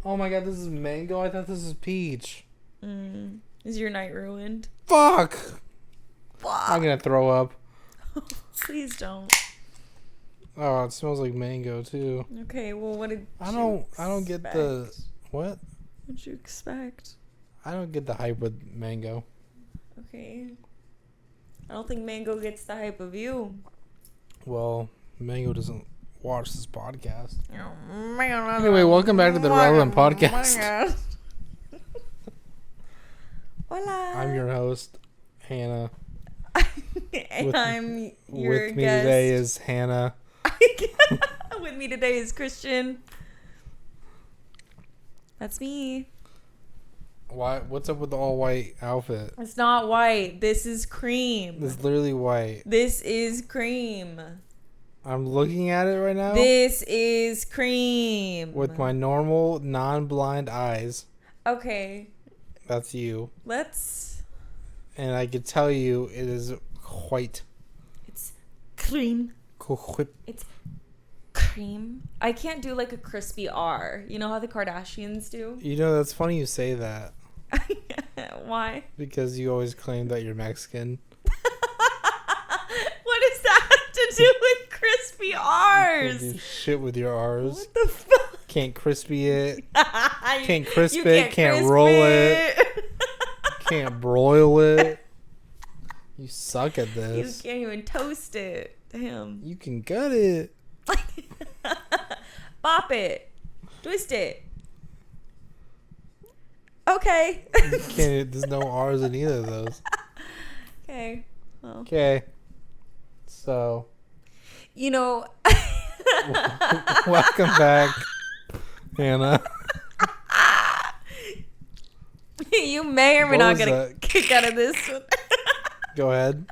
Oh my god, this is mango? I thought this was peach. Is your night ruined? Fuck! I'm gonna throw up. Please don't. Oh, it smells like mango too. Okay, well, what did I don't get the what? What'd you expect? I don't get the hype with mango. Okay. I don't think mango gets the hype of you. Well, mango doesn't watch this podcast. Anyway, welcome back to the Relevant Podcast. Hola. I'm your host, Hannah. And I'm your with me guest. today is Hannah. With me today is Christian. That's me. Why? What's up with the all white outfit? It's not white. This is cream. It's literally white. This is cream. I'm looking at it right now. This is cream. With my normal, non-blind eyes. Okay. That's you. Let's. And I can tell you it is white. It's cream. It's cream. I can't do like a crispy R. You know how the Kardashians do? You know, that's funny you say that. Why? Because you always claim that you're Mexican. What does that have to do with crispy R's? You do shit with your R's. What the fuck? Can't crispy it. Can't crisp You it. Can't crisp roll it. Can't broil it. You suck at You this. can't even toast it. Damn. You can gut it. Bop it. Twist it. Okay. You can't. There's no R's in either of those. Okay. Well. Okay. So. You know. Welcome back, Hannah. You may or may What not was get a that? kick out of this one. Go ahead.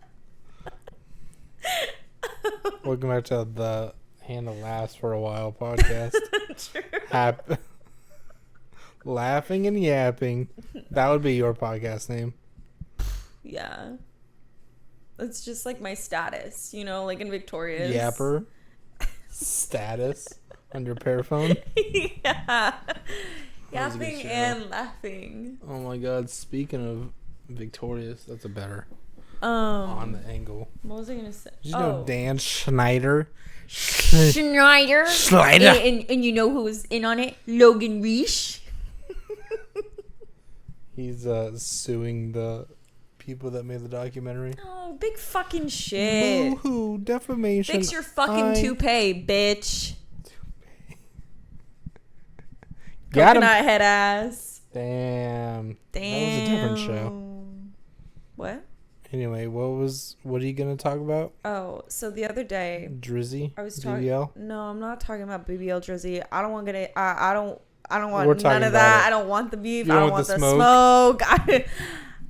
Welcome back to the Hannah Laughs for a While podcast. True. Laughing and yapping. That would be your podcast name. Yeah. It's just like my status, you know, like in Victoria's. Yapper. Status on your paraphone. Yeah. That was a good Yapping show. and laughing. Oh my god, speaking of Victorious, that's a better on the angle. What was I gonna say? Did you know Dan Schneider? Schneider. Schneider. And you know who was in on it? Logan Reish. He's suing the people that made the documentary. Oh, big fucking shit. Boo-hoo, defamation. Fix your fucking toupee, bitch. Got him. Coconut head ass. Damn. That was a different show. What? Anyway, what are you gonna talk about? Oh, so the other day Drizzy? I was talking. BBL? No, I'm not talking about BBL Drizzy. I don't want to get. I don't want We're none talking of that. about it. I don't want the beef. You I don't don't want want the the smoke.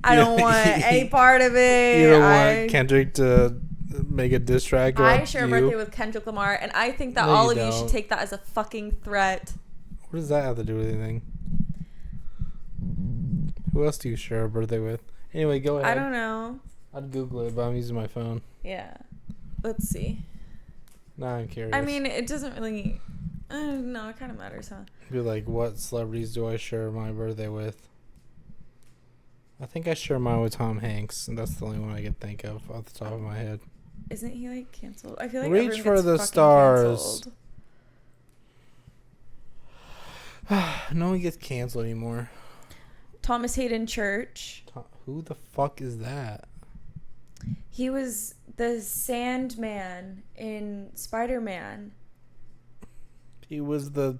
I don't want any part of it. You don't want Kendrick to make a diss track about I share a you? birthday with Kendrick Lamar, and I think that No, all you of you don't. should take that as a fucking threat. What does that have to do with anything? Who else do you share a birthday with? Anyway, go ahead. I don't know. I'd Google it, but I'm using my phone. Yeah. Let's see. Now I'm curious. I mean, it doesn't really. No, it kind of matters, huh? Be like, what celebrities do I share my birthday with? I think I share mine with Tom Hanks, and that's the only one I can think of off the top of my head. Isn't he like canceled? I feel like Reach everyone for gets the fucking stars. canceled. No one gets canceled anymore. Thomas Hayden Church. Who the fuck is that? He was the Sandman in Spider-Man. He was the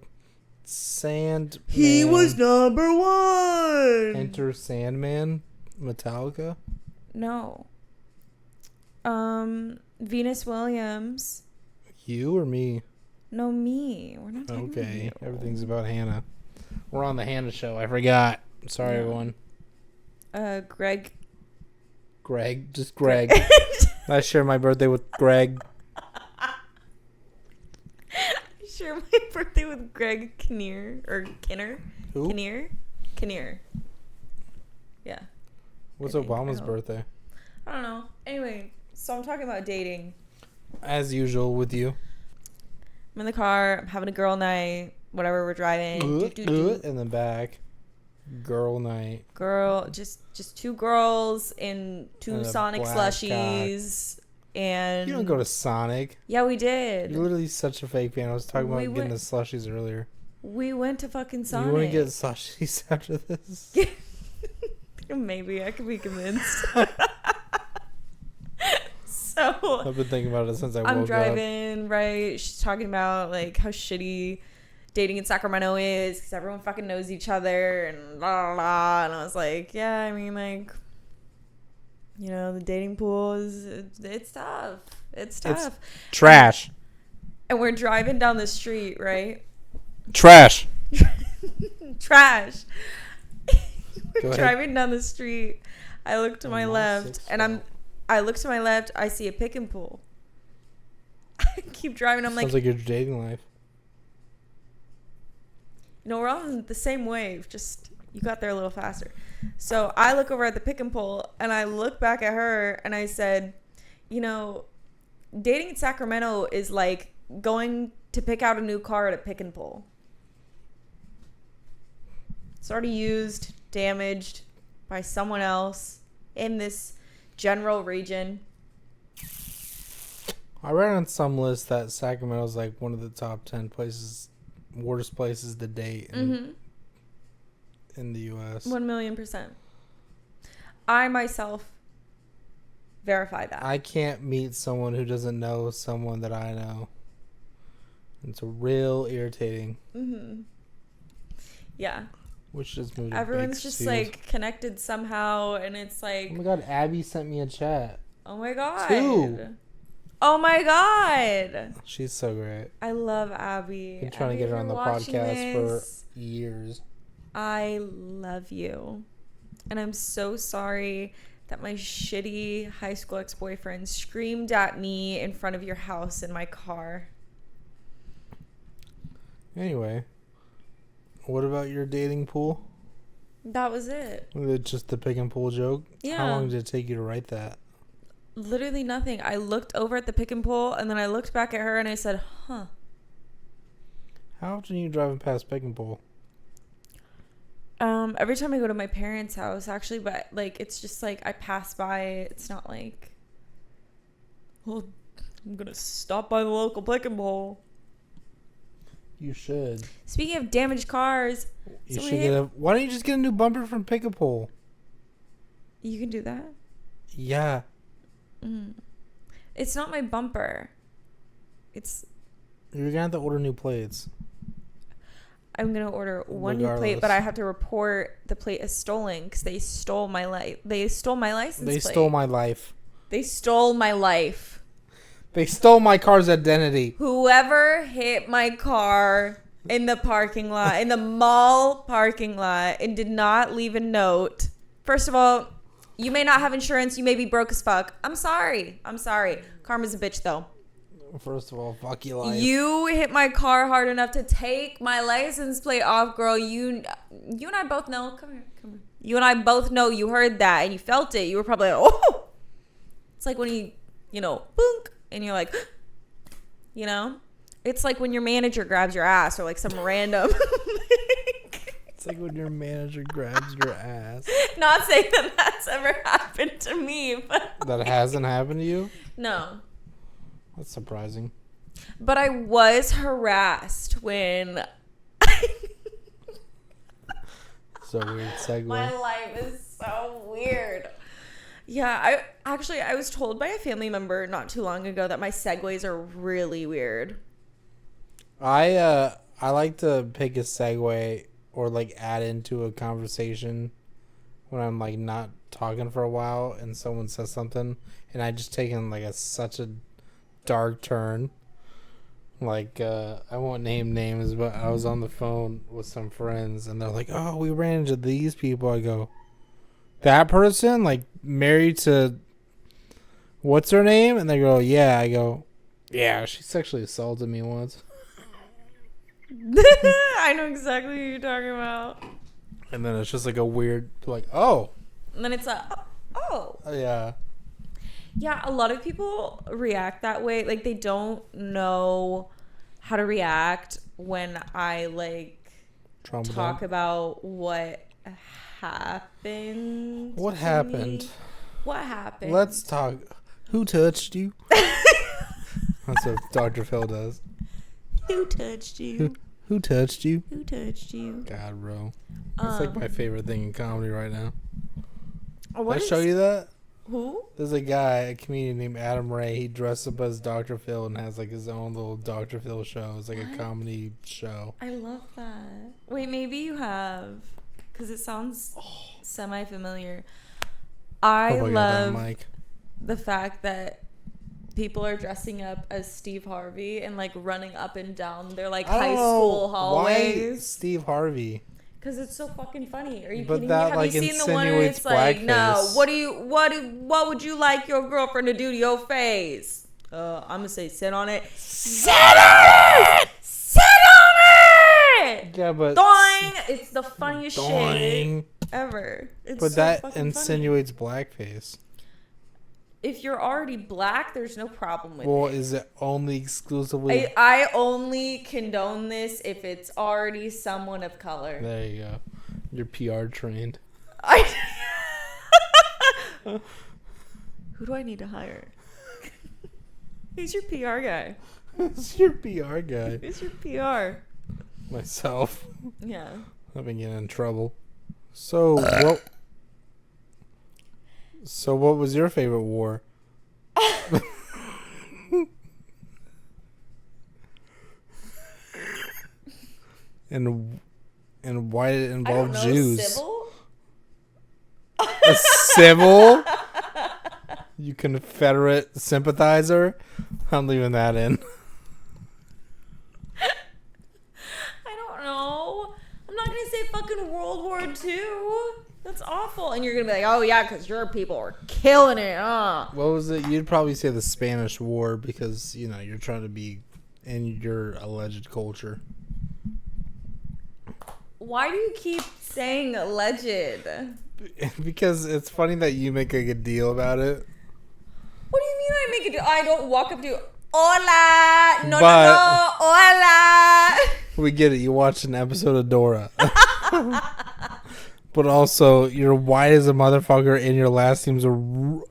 Sandman. He was number one. Enter Sandman? Metallica? No. Venus Williams. You or me? No, me. We're not talking about Okay, you. everything's about Hannah. We're on the Hannah show. I forgot. Sorry, Yeah. everyone. Greg. Just Greg. I share my birthday with Greg. I share my birthday with Greg Kinnear or Kinner. Who? Kinnear. Yeah. What's I think, Obama's I hope. birthday? I don't know. Anyway, so I'm talking about dating. As usual with you. I'm in the car. I'm having a girl night. whatever we're driving. In the back. Girl night. Girl, just two girls in two And a Sonic black slushies. And You don't go to Sonic. yeah, we did. You're literally such a fake fan. I was talking about getting the slushies earlier. We went to fucking Sonic. You want to get slushies after this? Maybe I could be convinced. So I've been thinking about it since I woke up. I'm driving, right? She's talking about like how shitty dating in Sacramento is because everyone fucking knows each other and blah, blah, blah. And I was like, yeah, I mean, like, you know, the dating pool it's tough. It's tough. It's trash. And we're driving down the street, right? Trash. Trash. Go We're ahead. driving down the street. I look to my left, and I look to my left. I see a pick and pull. I keep driving. I'm Sounds like your dating life. you know, we're on the same wave. Just you got there a little faster. So I look over at the pick and pull, and I look back at her, and I said, you know, dating in Sacramento is like going to pick out a new car at a pick and pull. It's already used, damaged by someone else in this general region. I read on some list that Sacramento's like one of the top 10 worst places to date in the U.S. 1,000,000%. I myself verify that. I can't meet someone who doesn't know someone that I know. It's real irritating. Yeah. Which just moved. Everyone's just like connected somehow, and it's like, oh my god, Abby sent me a chat. oh my god. 2. Oh my god. She's so great. I love Abby. Been trying to get her on the podcast for years. I love you. And I'm so sorry that my shitty high school ex-boyfriend screamed at me in front of your house in my car. Anyway, what about your dating pool? That was it. Was it just the pick and pull joke? Yeah. How long did it take you to write that? Literally nothing. I looked over at the pick and pull, and then I looked back at her, and I said, huh. How often are you driving past pick and pull? Every time I go to my parents' house, actually, but like it's just like I pass by. It's not like, well, I'm gonna stop by the local pick and pull. You should. Speaking of damaged cars, You should get why don't you just get a new bumper from Pick a Pull? You can do that. Yeah. It's not my bumper. You're gonna have to order new plates. I'm gonna order one new plate, but I have to report the plate as stolen because they stole my life. They stole my license plate. They stole my life. They stole my life. They stole my car's identity. Whoever hit my car in the parking lot, in the mall parking lot, and did not leave a note. First of all, you may not have insurance. You may be broke as fuck. I'm sorry. Karma's a bitch, though. First of all, fuck your life. You hit my car hard enough to take my license plate off, girl. You and I both know. Come here. You and I both know you heard that and you felt it. You were probably like, oh. It's like when boonk, and you're like, you know? It's like when your manager grabs your ass or like some random. It's like when your manager grabs your ass. Not saying that that's ever happened to me, but. That hasn't happened to you? No. That's surprising. But I was harassed when. So weird segue. My life is so weird. Yeah, I was told by a family member not too long ago that my segues are really weird. I like to pick a segue or like add into a conversation when I'm like not talking for a while and someone says something and I just take in like such a dark turn. Like I won't name names, but I was on the phone with some friends and they're like, oh, we ran into these people. I go, that person, like married to what's her name? And they go, yeah. I go, yeah, she sexually assaulted me once. I know exactly who you're talking about. And then it's just like a weird, like, oh. And then it's like, oh. Yeah. Yeah, a lot of people react that way. Like, they don't know how to react when I like talk about what happened. What happened? What happened? Let's talk. Who touched you? That's what Dr. Phil does. Who touched you? Who touched you? Who touched you? God, bro. That's like my favorite thing in comedy right now. Did I What show you that? Who? There's a guy, a comedian named Adam Ray. He dressed up as Dr. Phil and has like his own little Dr. Phil show. It's like a comedy show. I love that. Wait, maybe you have, because it sounds semi-familiar. I love the fact that people are dressing up as Steve Harvey and like running up and down their like high school hallways. Why Steve Harvey? Because it's so fucking funny. Are you But kidding that, me? Have like, you seen the one where it's like, blackface. no, what would you like your girlfriend to do to your face? I'm gonna say sit on it. Sit on it! Sit on it! Yeah, but Doing! It's the funniest doing. shit ever. It's But so that fucking insinuates blackface. If you're already black, there's no problem with Well, it. is it only exclusively? I only condone this if it's already someone of color. There you go. You're PR trained. Who do I need to hire? Who's your PR guy? Who's your PR guy? Who's your PR? Myself. Yeah. I've been getting in trouble. So what was your favorite war? and why did it involve Jews? Civil? A civil? You Confederate sympathizer? I'm leaving that in. I don't know. I'm not gonna say fucking World War II. That's awful. And you're gonna be like, oh yeah, because your people are killing it, huh? What was it? You'd probably say the Spanish War because, you know, you're trying to be in your alleged culture. Why do you keep saying alleged? Because it's funny that you make a good deal about it. What do you mean I make it? I don't walk up to you. Hola. No, But- no. Hola. We get it. You watched an episode of Dora. But also, you're white as a motherfucker and your last name's Roberts.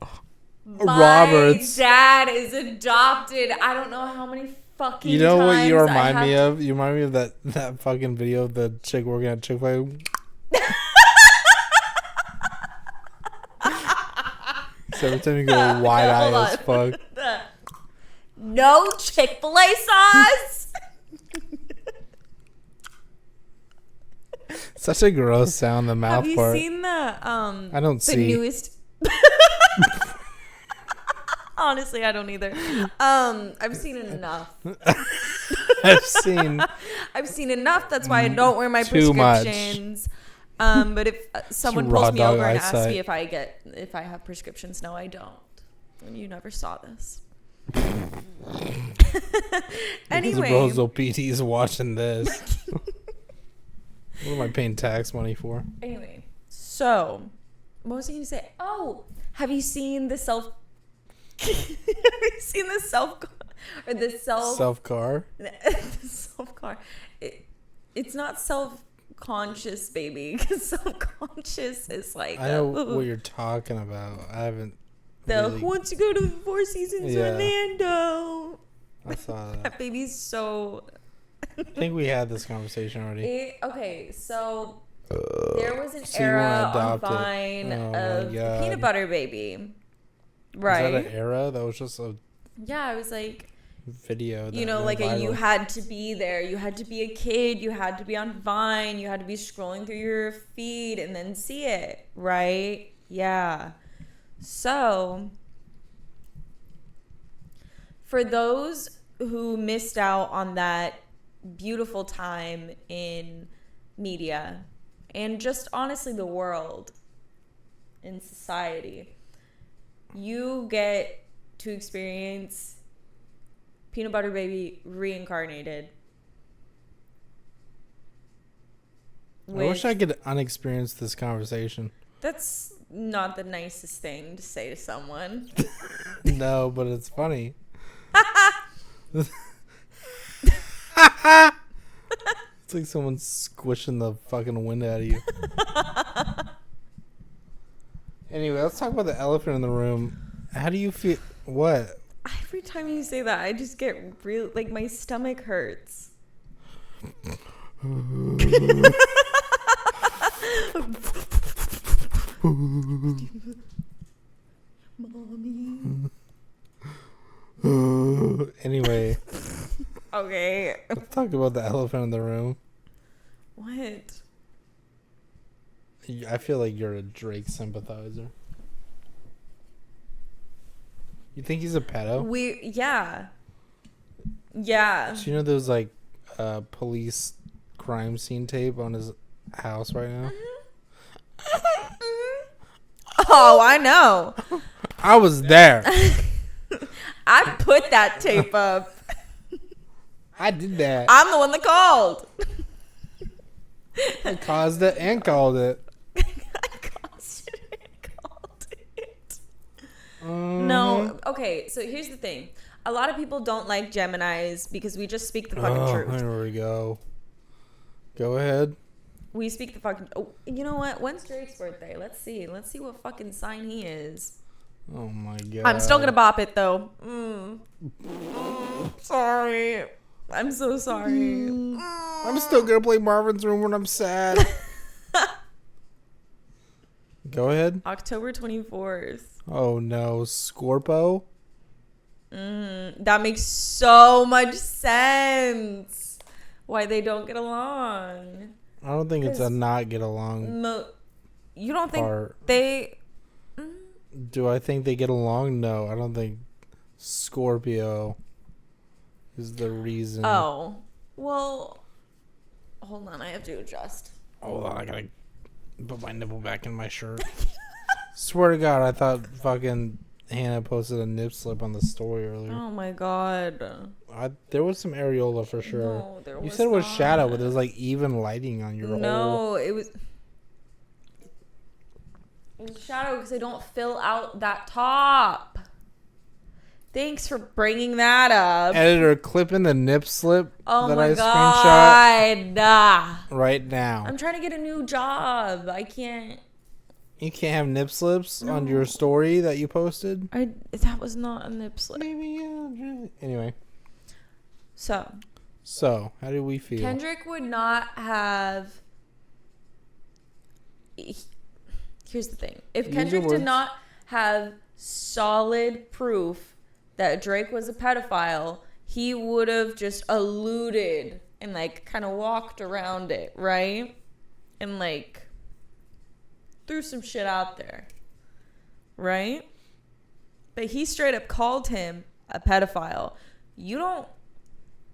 My dad is adopted. I don't know how many fucking You know what you times remind me of? You remind me of that fucking video of the chick working at Chick-fil-A. So every time you go wide-eyed as fuck. No Chick-fil-A sauce? Such a gross sound, the mouth Have part. you seen the I don't the see. newest Honestly, I don't either. I've seen enough. I've seen enough. That's why I don't wear my too much. prescriptions. But if someone raw pulls me dog over and asks eyesight. me if I have prescriptions, no, I don't. And you never saw this. Anyway, Because Roso PT's watching this. What am I paying tax money for? Anyway, so what was I going to say? Oh, have you seen the self? Have you seen the self or the self car? the self car? It's not self-conscious, baby. Because self-conscious is like I know what you're talking about. I haven't. Who wants to go to the Four Seasons Yeah. Orlando? I saw that. That baby's so. I think we had this conversation already. Okay, so there was an So you era wanna on adopt it. Vine Oh my of the God. peanut butter baby. Was Right. that an era? That was just a Yeah, I was like, video. That you know, went like you viral. had to be there. You had to be a kid. You had to be on Vine. You had to be scrolling through your feed and then see it. Right? Yeah. So, for those who missed out on that beautiful time in media and just honestly the world in society, you get to experience Peanut Butter Baby reincarnated. I wish I could unexperience this conversation. That's not the nicest thing to say to someone. No, but it's funny. It's like someone squishing the fucking wind out of you. Anyway, let's talk about the elephant in the room. How do you feel? What? Every time you say that, I just get real, like my stomach hurts. Mommy. Anyway. Okay. Let's talk about the elephant in the room. What? I feel like you're a Drake sympathizer. You think he's a pedo? Yeah. Yeah. So you know there's like police crime scene tape on his house right now? Oh, I know. I was there. I put that tape up. I did that. I'm the one that called. I caused it and called it. I caused it and called it. No. Okay, so here's the thing. A lot of people don't like Geminis because we just speak the fucking truth. There we go. Go ahead. We speak the fucking... Oh, you know what? When's Drake's birthday? Let's see. Let's see what fucking sign he is. Oh, my God. I'm still gonna bop it, though. Sorry. I'm so sorry. I'm still gonna play Marvin's Room when I'm sad. Go ahead. October 24th. Oh, no. Scorpio? That makes so much sense. Why they don't get along. I don't think it's a not get along You don't think part. they... Do I think they get along? No, I don't think Scorpio is the reason. Oh. Well, hold on. I have to adjust. Hold on, I gotta put my nipple back in my shirt. Swear to God, I thought fucking Hannah posted a nip slip on the story earlier. Oh, my God. There was some areola for sure. No, there was You said it was not. shadow, but there was like even lighting on your whole... No, it was shadow because I don't fill out that top. Thanks for bringing that up. Editor, clip in the nip slip Oh that my I God. screenshot right now. I'm trying to get a new job. I can't. You can't have nip slips on your story that you posted? That was not a nip slip. Maybe, yeah. Anyway. So, how do we feel? Kendrick would not have... Here's the thing. If Kendrick did not have solid proof that Drake was a pedophile, he would have just alluded and like kind of walked around it, right? And like threw some shit out there, right? But he straight up called him a pedophile. You don't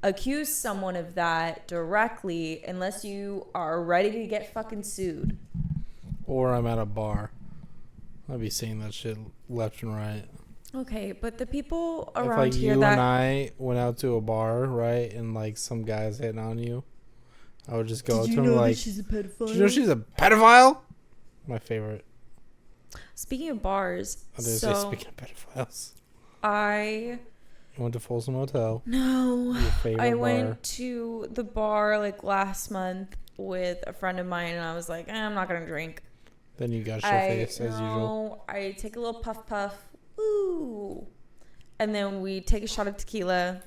accuse someone of that directly unless you are ready to get fucking sued. Or I'm at a bar. I'd be saying that shit left and right. Okay, but the people around if like here you that... and I went out to a bar, right, and like some guy's hitting on you, I would just go up to him like, she's a pedophile? "Did you know she's a pedophile?" My favorite. Speaking of bars, Speaking of pedophiles, I went to Folsom Hotel. No, Your favorite I bar. went to the bar like last month with a friend of mine, and I was like, I'm not gonna drink. Then you got shit-faced as usual. I take a little puff, woo, and then we take a shot of tequila.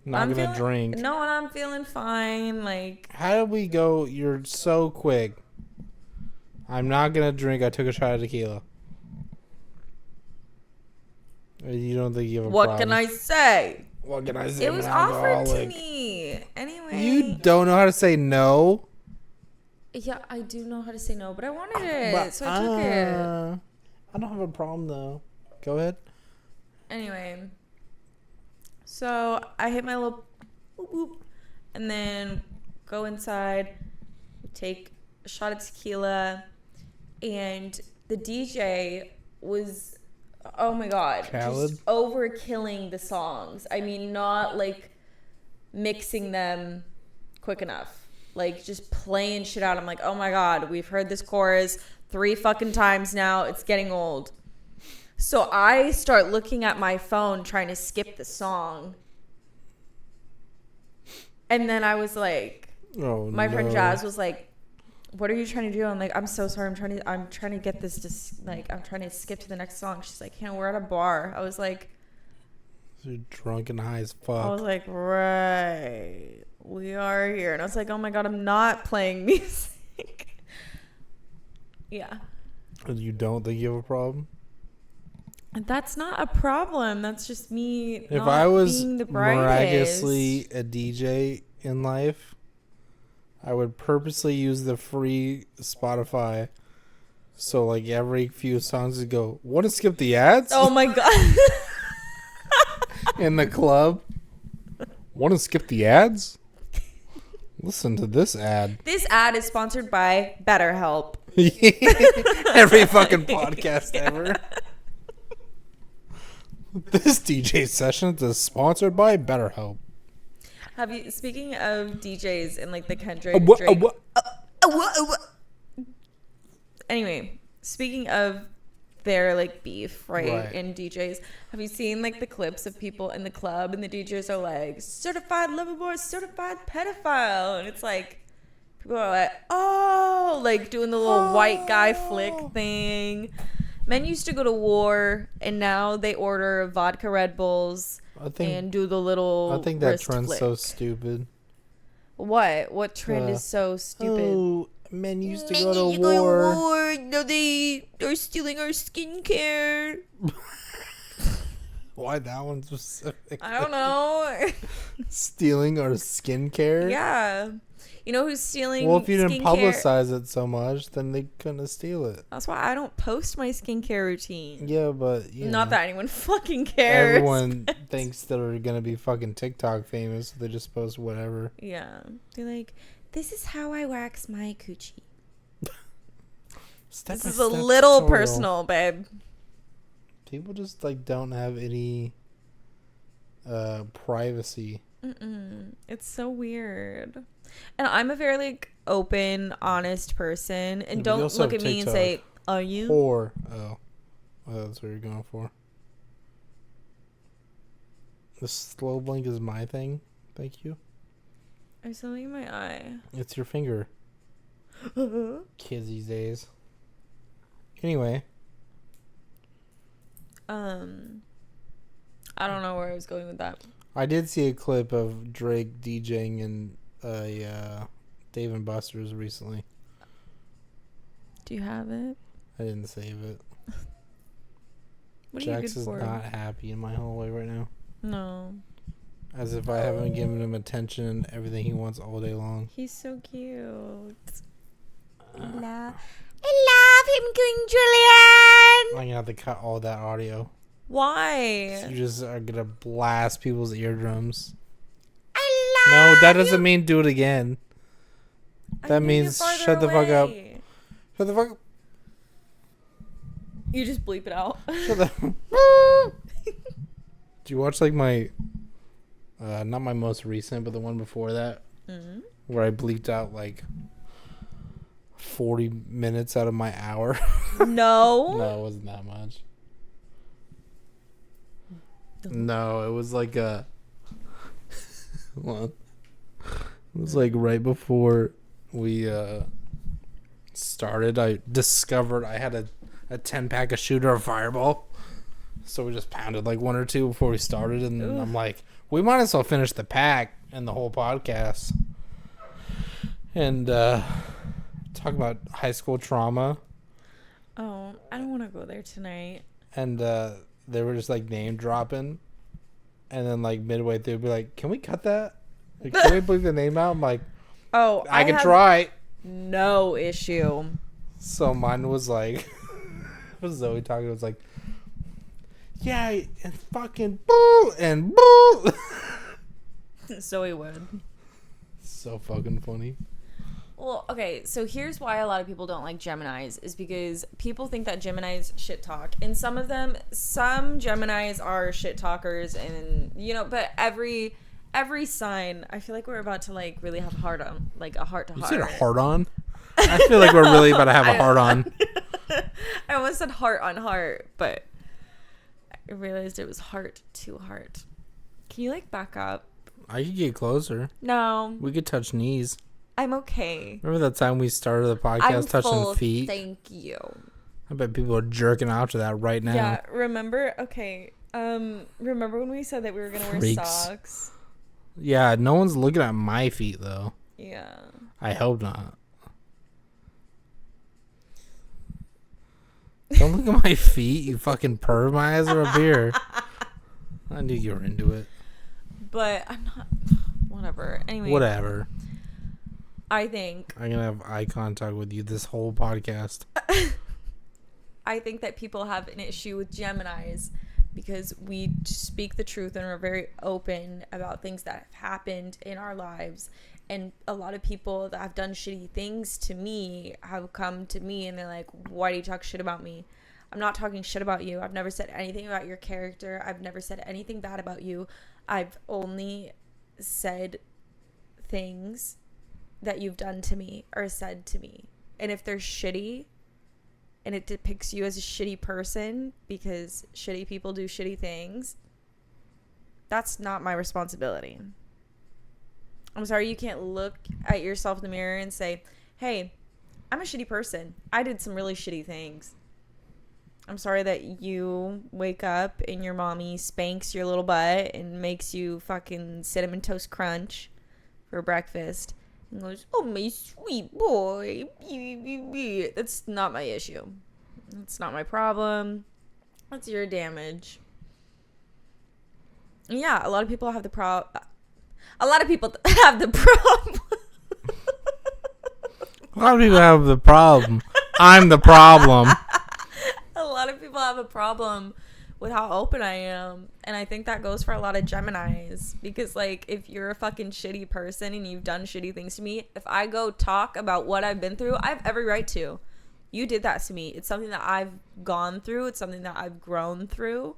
Not gonna drink. No, and I'm feeling fine. Like, how did we go? You're so quick. I'm not gonna drink. I took a shot of tequila. You don't think you have a what problem? can I say? What can I say? It was offered to me. Anyway. You don't know how to say no? Yeah, I do know how to say no, but I wanted it, But, so I took it. I don't have a problem, though. Go ahead. Anyway. So, I hit my little boop, boop, and then go inside, take a shot of tequila, and the DJ was... Oh my God. Khaled? Just overkilling the songs. I mean, not like mixing them quick enough. Like just playing shit out. I'm like, oh my God, we've heard this chorus 3 fucking times now. It's getting old. So I start looking at my phone trying to skip the song. And then I was like, my friend Jazz was like, what are you trying to do? I'm like, I'm so sorry. I'm trying to get this to like, I'm trying to skip to the next song. She's like, we're at a bar. I was like, you're drunk and high as fuck. I was like, right, we are here. And I was like, oh my God, I'm not playing music. Yeah. And you don't think you have a problem? That's not a problem. That's just me. If I was miraculously a DJ in life, I would purposely use the free Spotify. So like every few songs would go, want to skip the ads? Oh my God. In the club. Want to skip the ads? Listen to this ad. This ad is sponsored by BetterHelp. Every fucking podcast ever. This DJ session is sponsored by BetterHelp. Have you, speaking of DJs and like the Kendrick Drake. Anyway, speaking of their like beef, right? And DJs, have you seen like the clips of people in the club and the DJs are like certified lover boy, certified pedophile, and it's like people are like, oh, like doing the little white guy flick thing. Men used to go to war, and now they order vodka Red Bulls and do the little. I think that wrist trend's flick. so stupid. What trend is so stupid? Oh, men used to go to war. No, they're stealing our skincare. Why that one specific? I don't know. Stealing our skincare? Yeah. You know who's stealing Well, if you didn't skincare? publicize it so much, then they couldn't steal it. That's why I don't post my skincare routine. Yeah, but Not that anyone fucking cares. Everyone thinks they're gonna be fucking TikTok famous, so they just post whatever. Yeah. They're like, this is how I wax my coochie. This is a little personal, babe. People just like don't have any privacy. It's so weird. And I'm a very like open, honest person. And don't look at me and say, are you? Or that's what you're going for. The slow blink is my thing. Thank you. I'm something in my eye. It's your finger. Kids these days. Anyway. I don't know where I was going with that. I did see a clip of Drake DJing in Dave and Buster's recently. Do you have it? I didn't save it. What Jax are you good is for? not happy in my hallway right now. No. As if I haven't given him attention and everything he wants all day long. He's so cute. I love him, King Julian. I'm gonna have to cut all that audio. Why? So you just are gonna blast people's eardrums. I love No, that doesn't mean do it again. That means shut the fuck up. Shut the fuck up. You just bleep it out. Shut the Do you watch like my not my most recent, but the one before that? Mm-hmm. Where I bleeped out like 40 minutes out of my hour. No. No, it wasn't that much. No, it was like a well, it was like right before we started. I discovered I had a 10-pack of Shooter of Fireball. So we just pounded like one or two before we started, and then I'm like, we might as well finish the pack and the whole podcast. And talk about high school trauma. Oh, I don't want to go there tonight. And they were just like name dropping, and then like midway through, be like, "Can we cut that? Like, can we bleep the name out?" I'm like, "Oh, I can try." No issue. So mine was like, was Zoe talking? It was like, yeah, and fucking boo and boo. Zoe would. So fucking funny. Well, okay, so here's why a lot of people don't like Geminis is because people think that Geminis shit talk. And some Geminis are shit talkers, and but every sign, I feel like we're about to like really have a heart to heart. You said a heart on? I feel like we're really about to have a heart on. I almost said heart on heart, but I realized it was heart to heart. Can you like back up? I could get closer. No. We could touch knees. I'm okay. Remember that time we started the podcast touching feet? Thank you. I bet people are jerking out to that right now. Yeah, remember? Okay. Remember when we said that we were going to wear socks? Yeah, no one's looking at my feet, though. Yeah. I hope not. Don't look at my feet, you fucking perv. My eyes are up here. I knew you were into it. But I'm not. Whatever. Anyway. Whatever. I think. I'm going to have eye contact with you this whole podcast. I think that people have an issue with Geminis because we speak the truth and we're very open about things that have happened in our lives. And a lot of people that have done shitty things to me have come to me and they're like, why do you talk shit about me? I'm not talking shit about you. I've never said anything about your character. I've never said anything bad about you. I've only said things that you've done to me or said to me. And if they're shitty and it depicts you as a shitty person because shitty people do shitty things, that's not my responsibility. I'm sorry you can't look at yourself in the mirror and say, hey, I'm a shitty person. I did some really shitty things. I'm sorry that you wake up and your mommy spanks your little butt and makes you fucking Cinnamon Toast Crunch for breakfast and goes, oh, my sweet boy. That's not my issue. That's not my problem. That's your damage. Yeah, a lot of people have the problem. A lot of people have the problem. A lot of people have the problem. I'm the problem. A lot of people have a problem with how open I am. And I think that goes for a lot of Geminis. Because, like, if you're a fucking shitty person and you've done shitty things to me, if I go talk about what I've been through, I have every right to. You did that to me. It's something that I've gone through. It's something that I've grown through.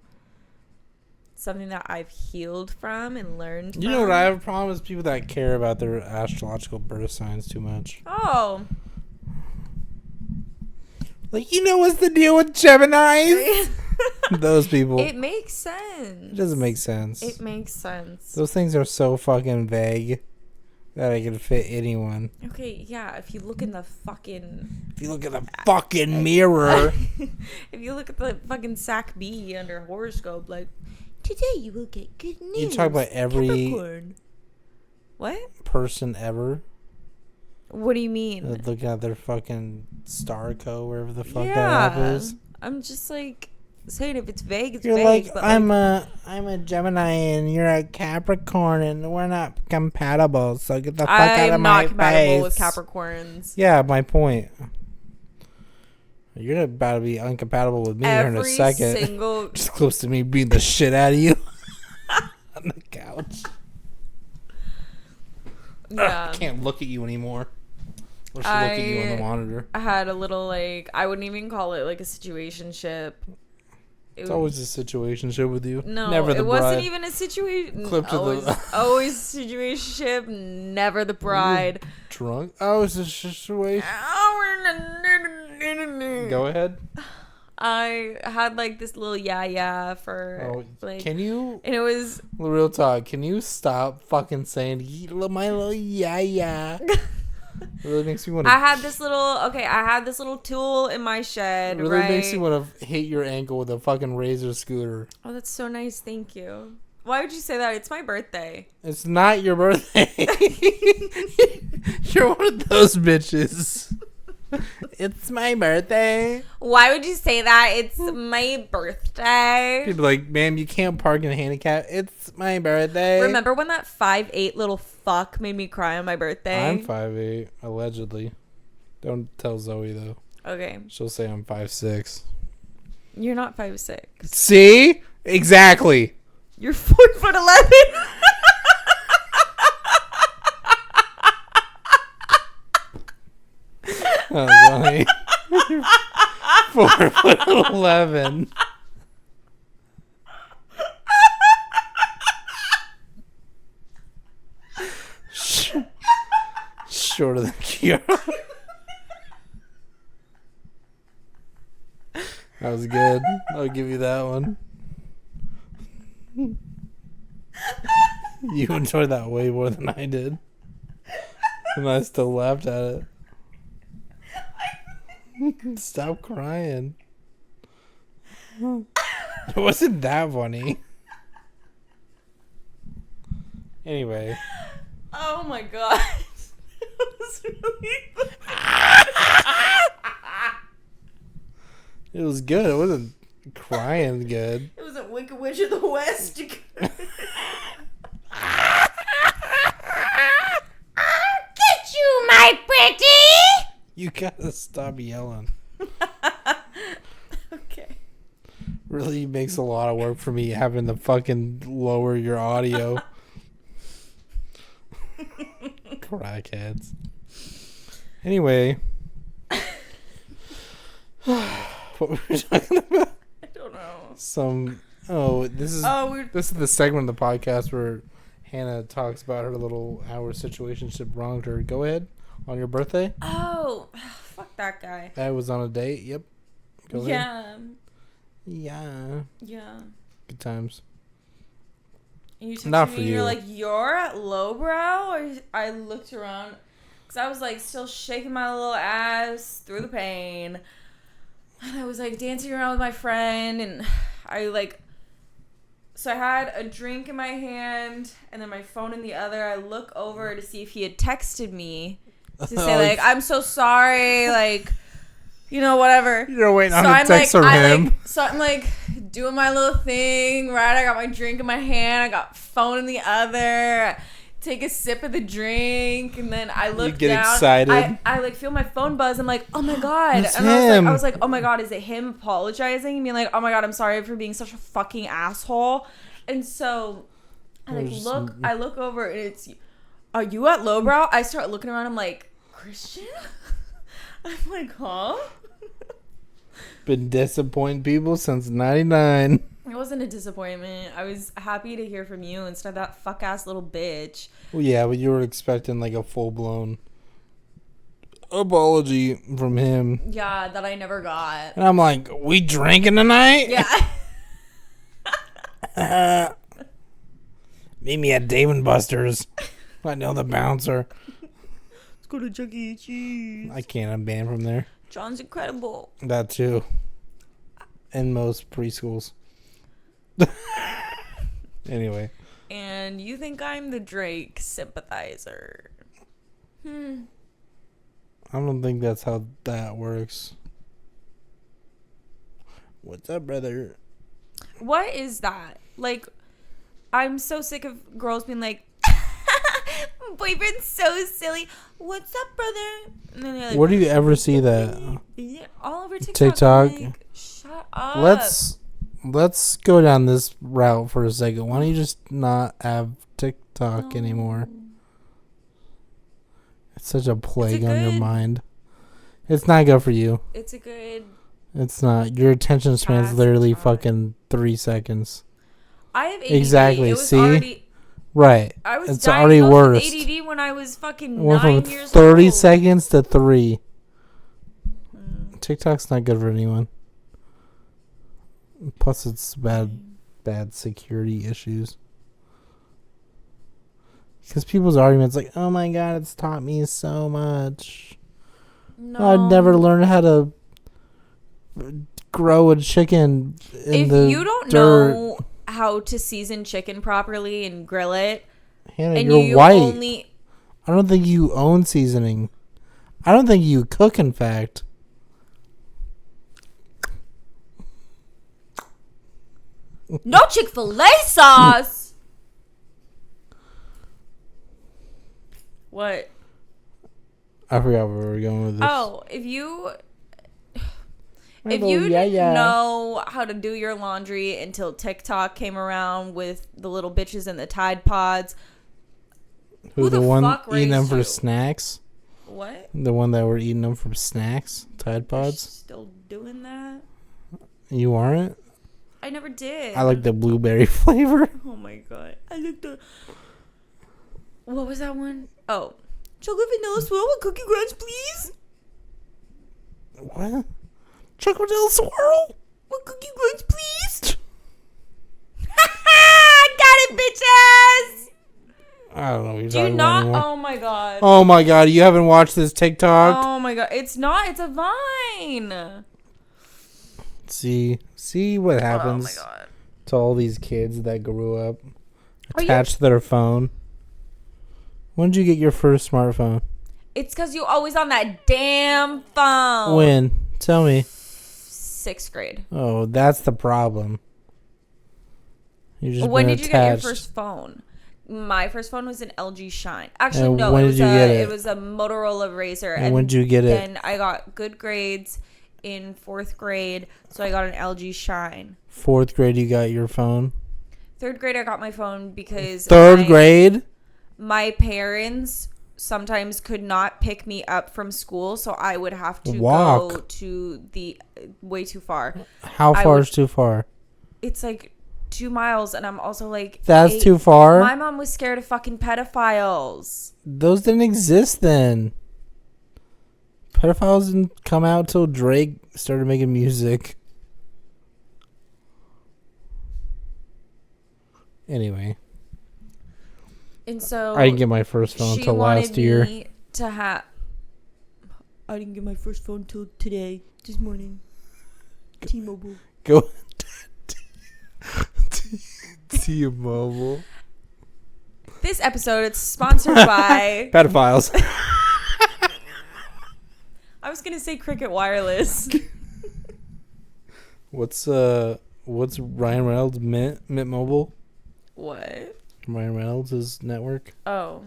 Something that I've healed from and learned from. You know what I have a problem is people that care about their astrological birth signs too much. Oh. Like, you know what's the deal with Geminis? Those people. It makes sense. It doesn't make sense. It makes sense. Those things are so fucking vague that I can fit anyone. Okay, yeah, if you look in the fucking... If you look at the fucking mirror. If you look at the fucking Sac B under horoscope, like... Today you will get good news. You talk about every Capricorn. What? person ever. What do you mean? Looking at their fucking star code, wherever the fuck that app is. I'm just like saying if it's vague, it's you're vague. Like, but I'm a Gemini and you're a Capricorn and we're not compatible. So get the fuck out of my face. I'm not compatible with Capricorns. Yeah, my point. You're about to be incompatible with me here in a second. Just close to me beating the shit out of you on the couch. Yeah. I can't look at you anymore. Or should look at you on the monitor. I had a little, like, I wouldn't even call it like a situationship. It's always a situationship with you. No, never the it bride. wasn't even a situation. Always a situationship, never the bride. Drunk? Oh, it's a situation. Go ahead. I had like this little yeah for like. Can you? And it was real talk. Can you stop fucking saying my little yeah? Really makes me want to. I had this little tool in my shed. Really right? makes you want to hit your ankle with a fucking razor scooter. Oh, that's so nice. Thank you. Why would you say that? It's my birthday. It's not your birthday. You're one of those bitches. It's my birthday. Why would you say that? It's my birthday. People like, ma'am, you can't park in a handicap. It's my birthday. Remember when that 5'8" little fuck made me cry on my birthday? I'm 5'8", allegedly. Don't tell Zoe, though. Okay. She'll say I'm 5'6". You're not 5'6". See? Exactly. You're 4'11". Oh, Zoe. 4'11". Shorter than Kiara. That was good. I'll give you that one. You enjoyed that way more than I did. And I still laughed at it. Stop crying. It wasn't that funny. Anyway. Oh my god. That was really It was good. It wasn't crying good. It was a Wicked Witch of the West. Get you, my pretty! You gotta stop yelling. Okay. Really makes a lot of work for me having to fucking lower your audio. Crackheads. Anyway. What were we talking about? I don't know. This is the segment of the podcast where Hannah talks about her little our situationship wronged her. Go ahead. On your birthday? Oh, fuck that guy. I was on a date. Yep. Go ahead. Yeah. Good times. And you Not texted for me, you. you're like, you're at lowbrow? Or I looked around, because I was like still shaking my little ass through the pain. And I was like dancing around with my friend, and so I had a drink in my hand and then my phone in the other. I look over to see if he had texted me to say like, I'm so sorry, like, whatever. You're waiting on a text from him. So I'm like doing my little thing, right? I got my drink in my hand, I got phone in the other. Take a sip of the drink, and then I look down. You get down. excited. I like feel my phone buzz. I'm like, oh my god! It's and him. I was like, oh my god, is it him apologizing and being like, oh my god, I'm sorry for being such a fucking asshole? And so I look over, and it's, are you at lowbrow? I start looking around. I'm like, Christian? I'm like, huh? Been disappointing people since '99. It wasn't a disappointment. I was happy to hear from you instead of that fuck ass little bitch. Well, yeah, but you were expecting like a full blown apology from him. Yeah, that I never got. And I'm like, we drinking tonight? Yeah. Meet me at Dave & Buster's. I know the bouncer. Let's go to Chuck E. Cheese. I can't. I'm banned from there. John's incredible. That too. In most preschools. Anyway. And you think I'm the Drake sympathizer? I don't think that's how that works. What's up, brother? What is that? Like, I'm so sick of girls being like, boyfriend's so silly. What's up, brother? And then they're like, Where do you ever see that? Yeah, all over TikTok. TikTok? Like, shut up. Let's go down this route for a second. Why don't you just not have TikTok anymore? It's such a plague on your mind. It's not good for you. It's a good. It's not. Your attention span is literally fucking 3 seconds. I have ADD. Exactly. It was See? already, Right. I was it's already worse. With ADD when I was fucking It went 9 from years 30 old. seconds to 3. TikTok's not good for anyone. Plus, it's bad security issues. Because people's arguments like, oh my god, it's taught me so much. No. I'd never learn how to grow a chicken in the If you don't dirt. know how to season chicken properly and grill it, Hannah, and you're you white. only... I don't think you own seasoning. I don't think you cook, in fact. No Chick-fil-A sauce! What? I forgot where we were going with this. Oh, if you didn't know how to do your laundry until TikTok came around with the little bitches and the Tide Pods, who the one fuck eating them raised for you? snacks? What? The one that were eating them for snacks? Tide Pods? Still doing that? You aren't? I never did. I like the blueberry flavor. Oh my god. I like the... What was that one? Oh. Chocolate vanilla swirl with cookie crunch, please? What? Chocolate vanilla swirl? With cookie crunch, please? Got it, bitches! I don't know what you're Do you talking not? about anymore. Oh my god. Oh my god, you haven't watched this TikTok? Oh my god. It's not. It's a Vine. See what happens Oh my god. to all these kids that grew up Are you- attached to their phone. When did you get your first smartphone? It's because you always on that damn phone. When? Tell me. 6th grade. Oh, that's the problem. You just When been did you get your attached. first phone? My first phone was an LG Shine. Actually, And no. when It did was you get it? It was a Motorola Razr. And when did you get it? Then I got good grades in 4th grade, so I got an LG Shine. 4th grade, you got your phone? 3rd grade, I got my phone because 3rd grade? my parents sometimes could not pick me up from school, so I would have to Walk. go to the way too far. How far is too far? It's like 2 miles, and I'm also like, That's 8. too far? My mom was scared of fucking pedophiles. Those didn't exist then. Pedophiles didn't come out till Drake started making music. Anyway. And so I didn't get my first phone she till wanted last year. me to have. I didn't get my first phone till today, this morning. T-Mobile. Go T-Mobile. This episode is sponsored by. Pedophiles. I was gonna say Cricket Wireless. What's Ryan Reynolds Mint Mobile? What? Ryan Reynolds' network. Oh.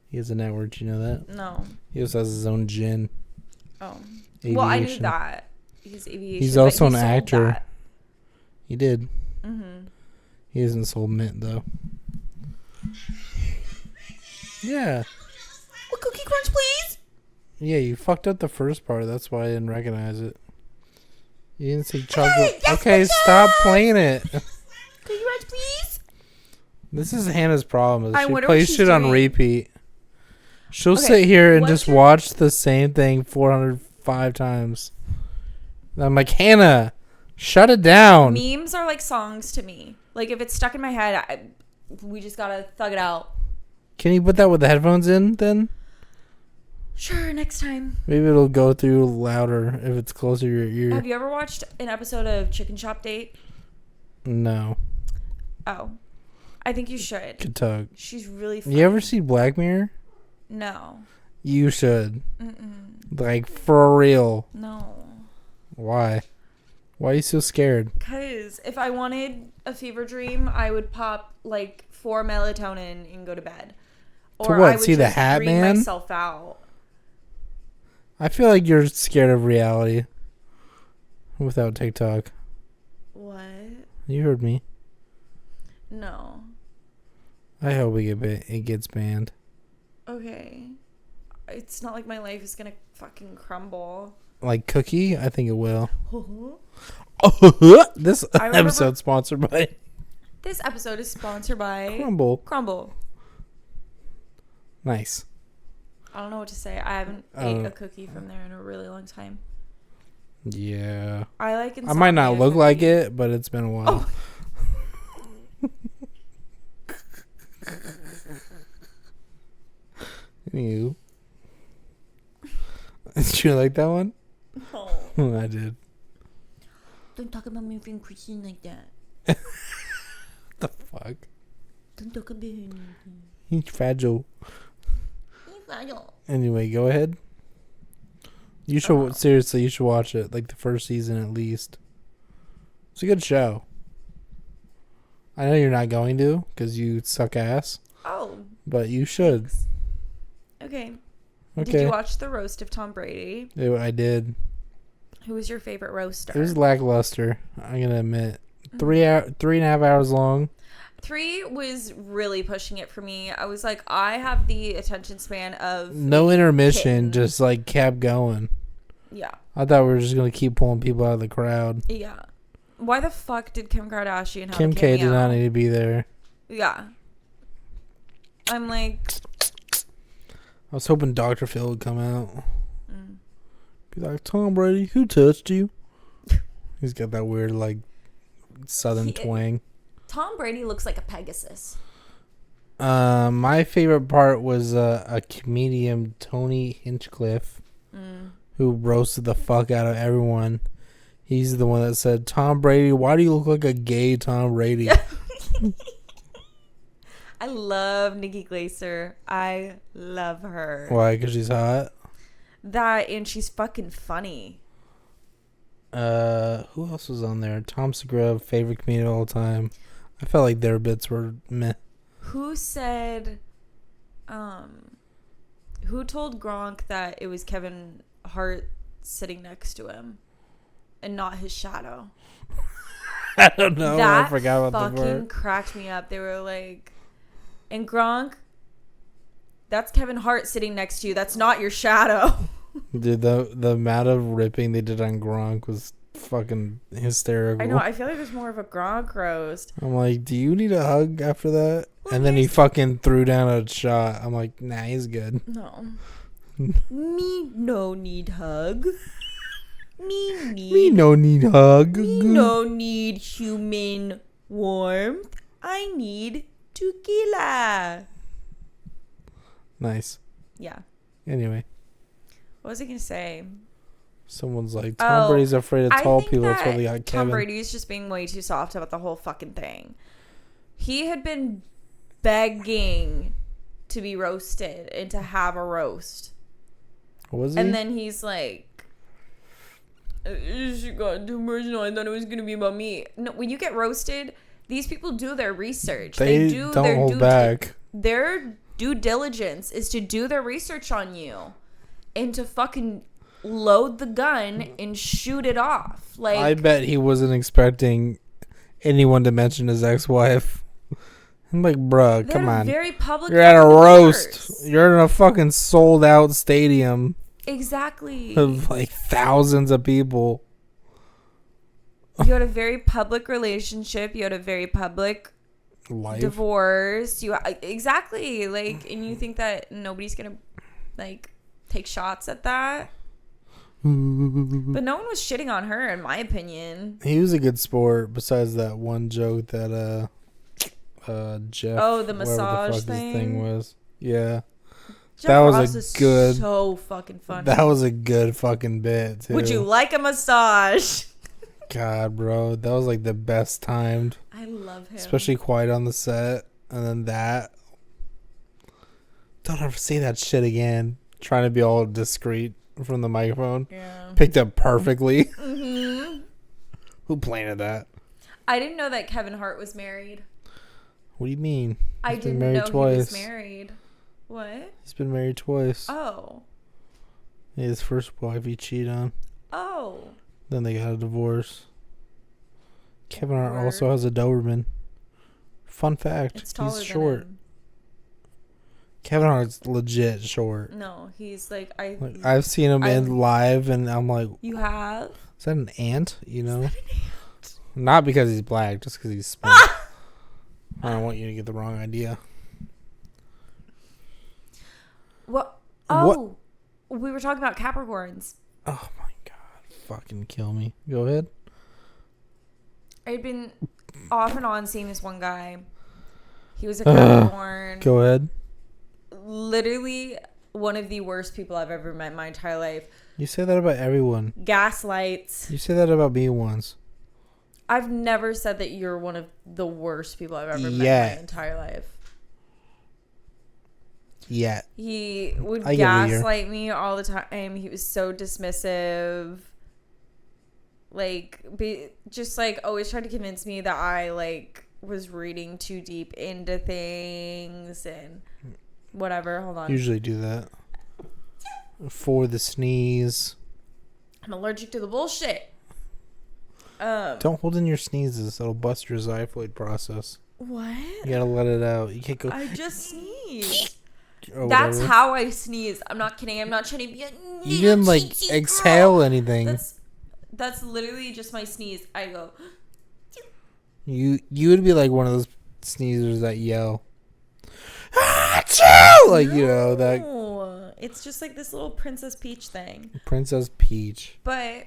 He has a network. You know that? No. He also has his own gin. Oh. Aviation. Well, I knew that. He's aviation. He's but also he an sold actor. that. He did. Mhm. He hasn't sold Mint though. Yeah. What cookie crunch, please? Yeah, you fucked up the first part. That's why I didn't recognize it. You didn't say chocolate. yes, Okay, bitches! stop playing it. Cookie crunch, please. This is Hannah's problem. I She wonder what plays she's shit on doing. repeat. She'll Okay, sit here and what's just your- watch the same thing 405 times. And I'm like, Hannah, shut it down. Memes are like songs to me. Like if it's stuck in my head, we just gotta thug it out. Can you put that with the headphones in then? Sure, next time. Maybe it'll go through louder if it's closer to your ear. Have you ever watched an episode of Chicken Shop Date? No. Oh. I think you should. Good talk. She's really funny. You ever see Black Mirror? No. You should. Mm-mm. Like, for real. No. Why? Why are you so scared? Because if I wanted a fever dream, I would pop like 4 melatonin and go to bed. Or what, I would see the just Hat dream Man? myself out. I feel like you're scared of reality. Without TikTok. What? You heard me. No. I hope it gets banned. Okay. It's not like my life is gonna fucking crumble. Like Cookie? I think it will. This I remember- episode sponsored by This episode is sponsored by Crumble. Nice. I don't know what to say. I haven't ate a cookie from there in a really long time. Yeah. I like I might not insomnia look like cookie. it, but it's been a while. Anywho. Did you like that one? No. I did. Don't talk about me being Christine like that. The fuck? Don't talk about me. He's fragile. Anyway, go ahead. You should seriously. You should watch it. Like the first season at least. It's a good show. I know you're not going to because you suck ass. Oh. But you should. Okay. Okay. Did you watch the roast of Tom Brady? I did. Who was your favorite roaster? It was lackluster. I'm gonna admit. 3.5 hours long. 3 was really pushing it for me. I was like, I have the attention span of No intermission. kitten. Just like kept going. Yeah. I thought we were just gonna keep pulling people out of the crowd. Yeah. Why the fuck did Kim Kardashian have Kim a K cameo? did not need to be there. Yeah. I'm like, I was hoping Dr. Phil would come out. mm. Be like, Tom Brady, who touched you? He's got that weird, like, southern twang. Tom Brady looks like a Pegasus. My favorite part was a comedian, Tony Hinchcliffe, who roasted the fuck out of everyone. He's the one that said, "Tom Brady, why do you look like a gay Tom Brady?" I love Nikki Glaser. I love her. Why? Because she's hot? That, and she's fucking funny. Who else was on there? Tom Segura, favorite comedian of all time. I felt like their bits were meh. Who said, who told Gronk that it was Kevin Hart sitting next to him and not his shadow? I don't know. That I forgot about the fucking part. cracked me up. They were like, and Gronk, that's Kevin Hart sitting next to you. That's not your shadow. Dude, the amount of ripping they did on Gronk was fucking hysterical. I know. I feel like there's more of a Gronk roast. I'm like, do you need a hug after that? Well, And then he fucking threw down a shot. I'm like, nah, he's good. No. Me no need hug. Me no need hug. Me no need human warmth. I need tequila. Nice. Yeah. Anyway, What was I gonna say? someone's like, Tom Brady's afraid of tall people. That's why they got Tom Kevin. Brady's just being way too soft about the whole fucking thing. He had been begging to be roasted and to have a roast. Was he? And then he's like, she got too personal. I thought it was going to be about me. No, when you get roasted, these people do their research. They do don't their hold back. Their due diligence is to do their research on you and to fucking load the gun and shoot it off. Like, I bet he wasn't expecting anyone to mention his ex-wife. I'm like, bruh, come on. Very public. You're at a roast. divorce. You're in a fucking sold-out stadium Exactly. of like thousands of people. You had a very public relationship. You had a very public Life. divorce. Exactly. Like, and you think that nobody's gonna like take shots at that? But no one was shitting on her, in my opinion. He was a good sport. Besides that one joke that Jeff. Oh, the massage the fuck thing? His thing was. Yeah. Jeff That was Ross a is good- so fucking funny. That was a good fucking bit too. Would you like a massage? God, bro, that was like the best timed. I love him. Especially quiet on the set, and then that. Don't ever say that shit again. Trying to be all discreet from the microphone. Yeah. Picked up perfectly. Mm-hmm. Who planted that? I didn't know that Kevin Hart was married. What do you mean? I He's been didn't married know twice. he was married. What? He's been married twice. Oh. His first wife he cheated on. Oh. Then they got a divorce. Kevin Hart Word. also has a Doberman. Fun fact. It's taller He's short. than him. Kevin Hart's legit short. No, he's like Like, I've seen him in live, and I'm like, You have? is that an ant? You know? Is that an ant? Not because he's black, just because he's small. I don't want you to get the wrong idea. What? Oh, we were talking about Capricorns. Oh my god. Fucking kill me. Go ahead. I'd been off and on seeing this one guy. He was a Capricorn. Go ahead. Literally one of the worst people I've ever met in my entire life. You say that about everyone. Gaslights. You say that about me once. I've never said that you're one of the worst people I've ever met in my entire life. Yeah. He would I get what you're- gaslight me all the time. He was so dismissive. Like, just like always trying to convince me that I like was reading too deep into things and whatever. Hold on. Usually do that. For the sneeze. I'm allergic to the bullshit. Don't hold in your sneezes. That'll bust your xiphoid process. What? You gotta let it out. You can't go. I just sneezed. or That's whatever. how I sneeze. I'm not kidding. I'm not trying to be a You didn't like cheeky exhale girl. anything. That's literally just my sneeze. I go. You would be like one of those sneezers that yell. Achoo! Like, you know, that No, it's just like this little Princess Peach thing. Princess Peach. But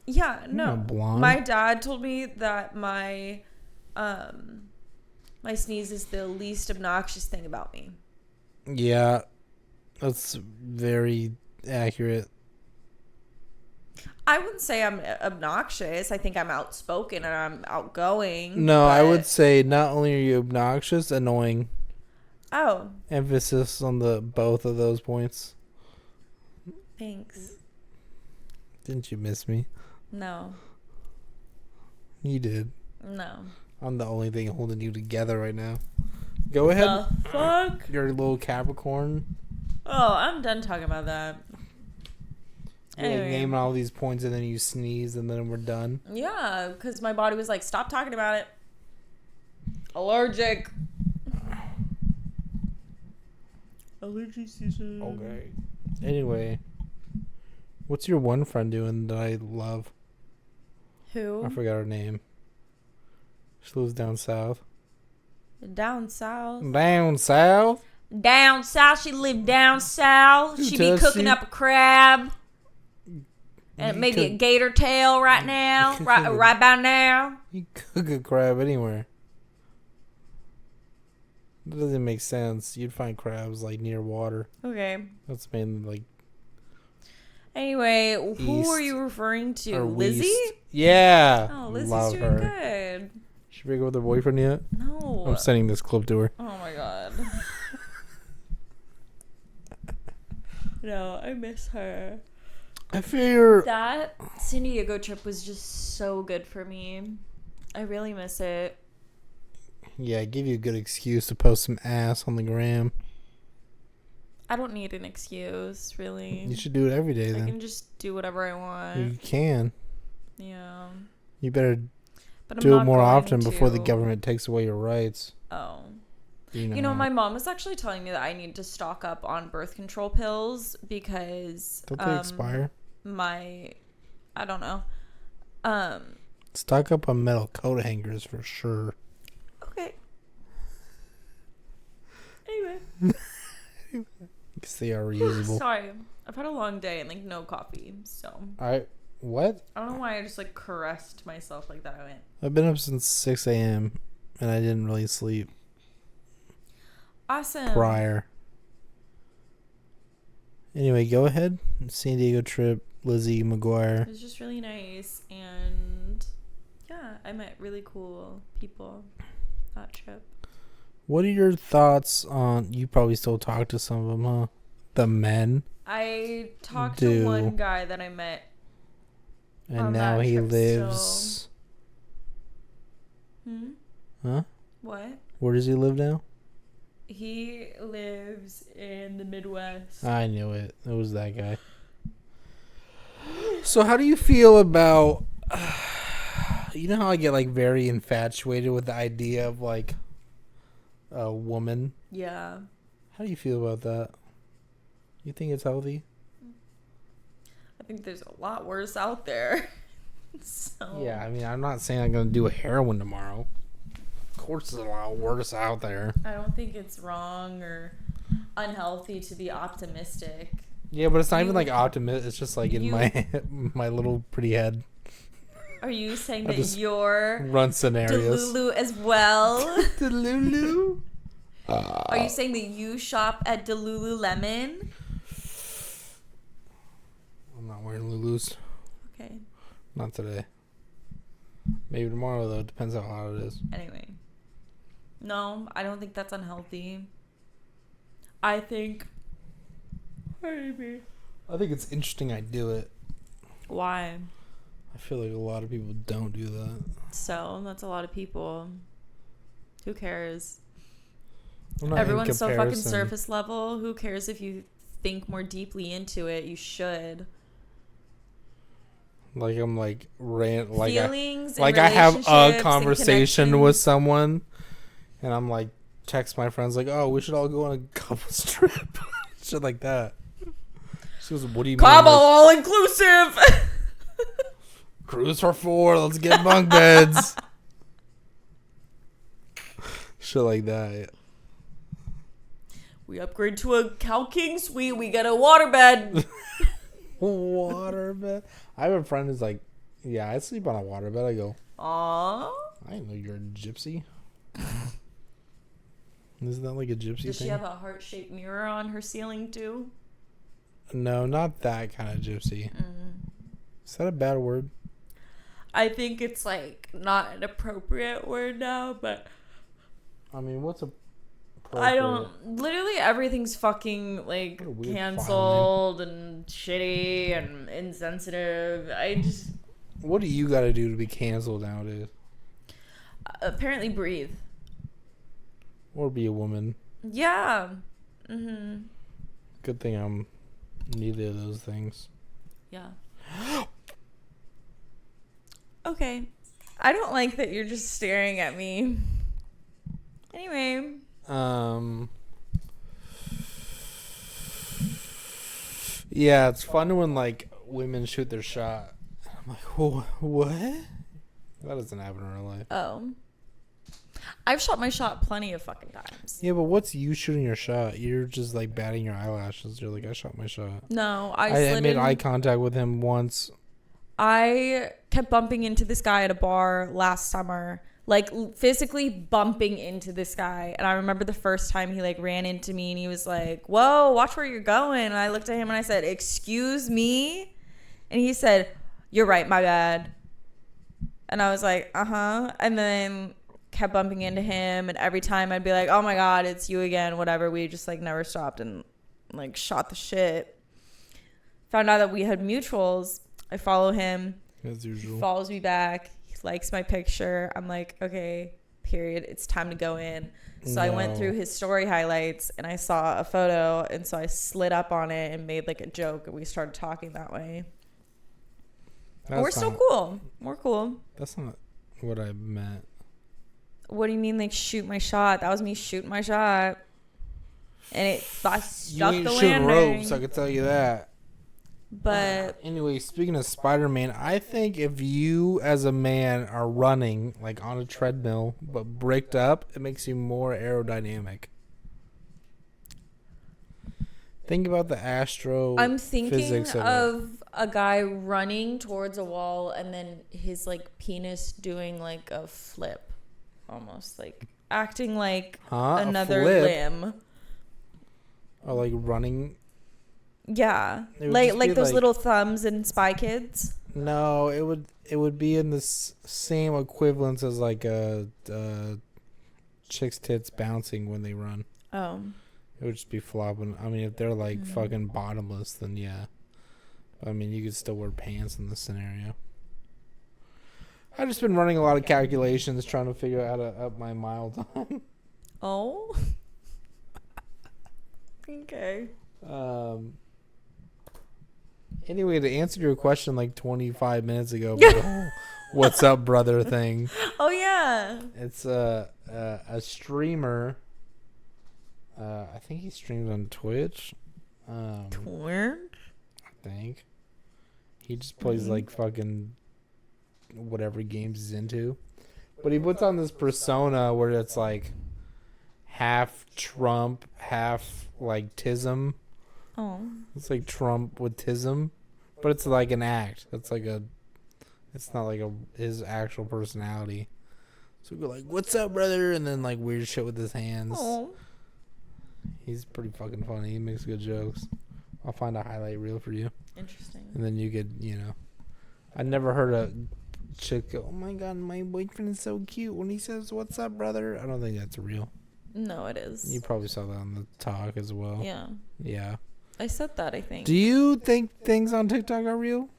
yeah, You're no. not blonde. My dad told me that my My sneeze is the least obnoxious thing about me. Yeah, that's very accurate. I wouldn't say I'm obnoxious. I think I'm outspoken and I'm outgoing. No, I would say not only are you obnoxious, annoying. Oh. Emphasis on the both of those points. Thanks. Didn't you miss me? No. You did. No. I'm the only thing holding you together right now. Go ahead. The fuck? You're a little Capricorn. Oh, I'm done talking about that. You're like naming all these points and then you sneeze and then we're done. Yeah, because my body was like, stop talking about it. Allergic. Allergy season. Okay. Anyway, what's your one friend doing that I love? Who? I forgot her name. She lives down south. Down south. Down south? Down south. She lived down south. She be cooking up a crab. And maybe a gator tail right now. Right about now. You cook a crab anywhere. That doesn't make sense. You'd find crabs like near water. Okay. That's mainly like. Anyway, who are you referring to? Lizzie? West. Yeah. Oh, Lizzie's love doing her. good. She break up with her boyfriend yet? No. I'm sending this clip to her. Oh my god. No, I miss her. I fear That San Diego trip was just so good for me. I really miss it. Yeah, give you a good excuse to post some ass on the gram. I don't need an excuse, really. You should do it every day then. I can just do whatever I want. You can. Yeah. You better But I'm do it not more going often before the to. government takes away your rights. Oh. You know, my mom was actually telling me that I need to stock up on birth control pills because don't they expire? I don't know. Stock up on metal coat hangers for sure. Okay. Anyway. Because they are reusable. Sorry. I've had a long day and like no coffee, so. What? I don't know why I just like caressed myself like that. I went. I've been up since 6 a.m. and I didn't really sleep. Awesome. Prior. Anyway, go ahead. San Diego trip, Lizzie McGuire. It was just really nice, and yeah, I met really cool people that trip. What are your thoughts on? You probably still talk to some of them, huh? The men. I talked to one guy that I met. And now he lives. Still. Huh? What? Where does he live now? He lives in the Midwest. I knew it. It was that guy. So how do you feel about... you know how I get like very infatuated with the idea of like a woman? Yeah. How do you feel about that? You think it's healthy? I think there's a lot worse out there. So. Yeah, I mean, I'm not saying I'm going to do a heroin tomorrow. Of course, there's a lot worse out there. I don't think it's wrong or unhealthy to be optimistic. Yeah, but it's not even like optimistic. It's just like in my little pretty head. Are you saying that you're run scenarios Delulu as well? Delulu? Are you saying that you shop at Delululemon? I'm not wearing Lulus. Okay. Not today. Maybe tomorrow, though. It depends how hot it is. Anyway. No, I don't think that's unhealthy. I think... Maybe. I think it's interesting I do it. Why? I feel like a lot of people don't do that. So, that's a lot of people. Who cares? Well, Everyone's so fucking surface level. Who cares if you think more deeply into it? You should. Like I'm like feelings, I have a conversation with someone, and I'm like text my friends like, oh, we should all go on a couples trip, shit like that. She goes, what do you mean? Cabo all inclusive. Cruise for 4. Let's get bunk beds. Shit like that. We upgrade to a Cow King suite. We get a waterbed. Waterbed. I have a friend who's like, yeah, I sleep on a waterbed. I go, Aww. I didn't know you're a gypsy. Isn't that like a gypsy Does thing? she have a heart-shaped mirror on her ceiling too? No, not that kind of gypsy. Is that a bad word? I think it's like not an appropriate word now, but I mean, what's a I don't. Literally everything's fucking like canceled and shitty and insensitive. I just. What do you got to do to be canceled nowadays? Apparently, breathe. Or be a woman. Yeah. Mhm. Good thing I'm neither of those things. Yeah. Okay. I don't like that you're just staring at me. Anyway. Yeah, it's fun when like women shoot their shot. I'm like, what? That doesn't happen in real life. Oh. I've shot my shot plenty of fucking times. Yeah, but what's you shooting your shot? You're just like batting your eyelashes. You're like, I shot my shot. No, I made eye contact with him once. I kept bumping into this guy at a bar last summer, like physically bumping into this guy. And I remember the first time he like ran into me and he was like, whoa, watch where you're going. And I looked at him and I said, excuse me? And he said, you're right, my bad. And I was like, uh-huh. And then kept bumping into him. And every time I'd be like, oh my God, it's you again, whatever. We just like never stopped and like shot the shit. Found out that we had mutuals. I follow him. As usual. He follows me back. He likes my picture. I'm like, okay, period. It's time to go in. So I went through his story highlights and I saw a photo. And so I slid up on it and made like a joke. And we started talking that way. We're still cool. We're cool. That's not what I meant. What do you mean, like, shoot my shot? That was me shooting my shot. And I stuck the landing. You ain't shooting ropes, I can tell you that. But anyway, speaking of Spider-Man, I think if you as a man are running like on a treadmill but bricked up, it makes you more aerodynamic. Think about the I'm thinking of a guy running towards a wall and then his like penis doing like a flip, almost like acting like another limb. Or like running. Yeah, like those little thumbs in Spy Kids. No, it would be in the same equivalence as like a chick's tits bouncing when they run. Oh. It would just be flopping. I mean, if they're like fucking bottomless, then yeah. I mean, you could still wear pants in this scenario. I've just been running a lot of calculations trying to figure out how to up my mile time. Oh. Okay. Anyway, to answer your question like 25 minutes ago about the whole what's up, brother thing. Oh, yeah. It's a streamer. I think he streams on Twitch. Twitch? I think. He just plays like fucking whatever games he's into. But he puts on this persona where it's like half Trump, half like Tism. Oh. It's like Trump with Tism. But it's like an act. It's not like his actual personality. So we go like, what's up, brother? And then like weird shit with his hands. Oh. He's pretty fucking funny. He makes good jokes. I'll find a highlight reel for you. Interesting. And then you could, I never heard a chick go, oh my God, my boyfriend is so cute when he says, what's up, brother? I don't think that's real. No, it is. You probably saw that on the talk as well. Yeah. Yeah. I said that, I think. Do you think things on TikTok are real?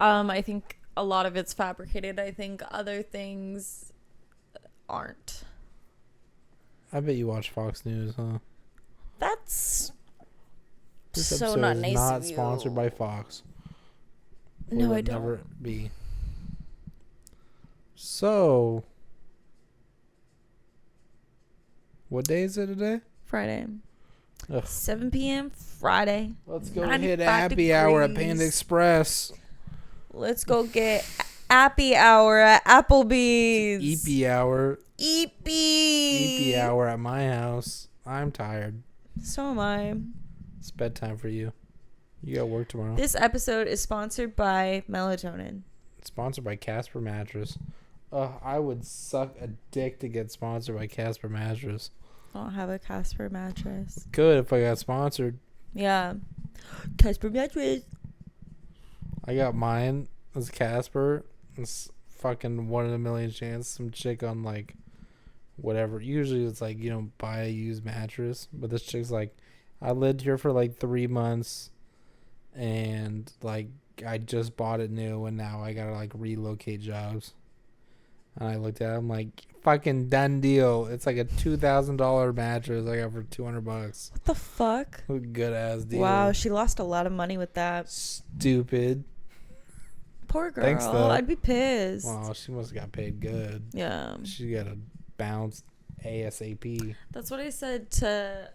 I think a lot of it's fabricated. I think other things aren't. I bet you watch Fox News, huh? That's this so episode not is nice not of you. Sponsored by Fox. No, I don't. Never be. So, what day is it today? Friday. Ugh. 7 p.m. Friday. Let's go hit happy hour at Panda Express. Let's go get happy hour at Applebee's. Eepy hour. Eepy hour at my house. I'm tired. So am I. It's bedtime for you. You got work tomorrow. This episode is sponsored by Melatonin. It's sponsored by Casper Mattress. I would suck a dick to get sponsored by Casper Mattress. don't have a Casper mattress. Good if I got sponsored. Yeah. Casper mattress. I got mine as Casper. It's fucking 1 in a million chance. Some chick on like whatever. Usually it's like you don't buy a used mattress, but this chick's like, I lived here for like 3 months, and like I just bought it new, and now I gotta like relocate jobs. And I looked at it, I'm like, fucking done deal. It's like a $2,000 mattress I got for $200. What the fuck? Good ass deal. Wow, she lost a lot of money with that. Stupid. Poor girl. Thanks, though. I'd be pissed. Well, she must have got paid good. Yeah. She got a bounce ASAP. That's what I said to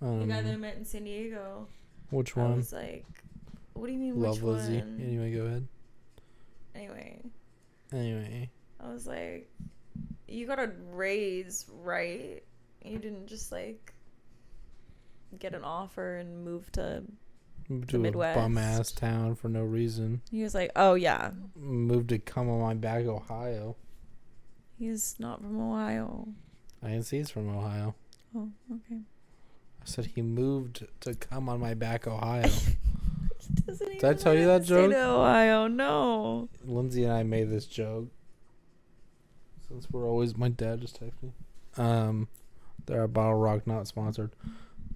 the guy that I met in San Diego. Which one? I was like, what do you mean Love which Lizzie. one? Anyway, go ahead. Anyway. I was like, you got a raise, right? You didn't just like get an offer and move to the Midwest. A bum ass town for no reason. He was like, oh yeah. Moved to come on my back, Ohio. He's not from Ohio. I didn't see he's from Ohio. Oh, okay. I said he moved to come on my back, Ohio. Did I tell you that joke? Ohio, no. Lindsay and I made this joke. Since we're always, my dad just texted me. They're a Bottle Rock, not sponsored.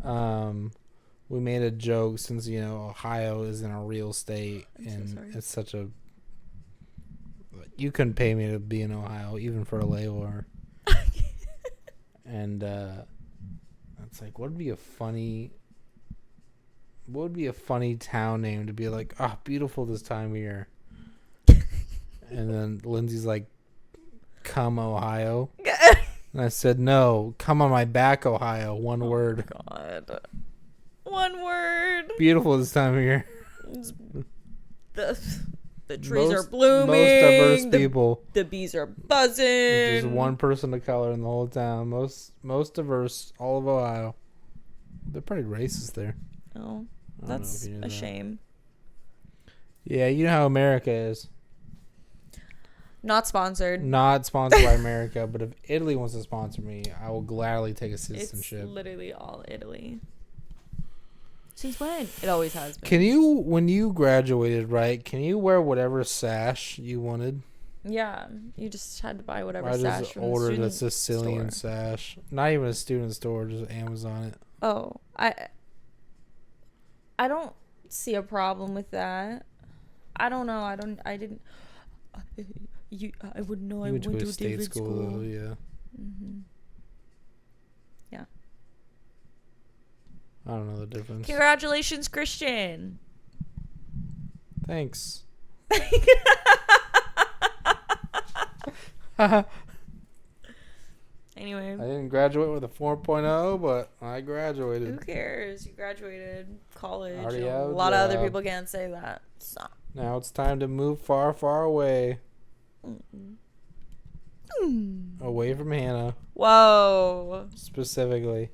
We made a joke since Ohio isn't a real state, and it's such a. You couldn't pay me to be in Ohio, even for a layover. And it's like, what would be a funny town name to be like, beautiful this time of year? And then Lindsay's like, come Ohio. And I said, no, come on my back, Ohio. One word. God. One word. Beautiful this time of year. The trees are blooming. Most diverse people. The bees are buzzing. There's one person of color in the whole town. Most diverse, all of Ohio. They're pretty racist there. Oh, that's a shame. Yeah, you know how America is. Not sponsored. Not sponsored by America, but if Italy wants to sponsor me, I will gladly take a citizenship. It's literally all Italy. Since when? It always has been. Can you, when you graduated, right, can you wear whatever sash you wanted? Yeah, you just had to buy whatever I sash just from ordered the a Sicilian store. sash. Not even a student store, just Amazon it. Oh, I don't see a problem with that. I don't know. I didn't. I wouldn't know. I went to a state school. Though, yeah. Mm-hmm. Yeah. I don't know the difference. Congratulations, Christian. Thanks. Anyway. I didn't graduate with a 4.0, but I graduated. Who cares? You graduated college. Already A have a lot of other job. people can't say that. So. Now it's time to move far, far away. Away from Hannah. Whoa. Specifically.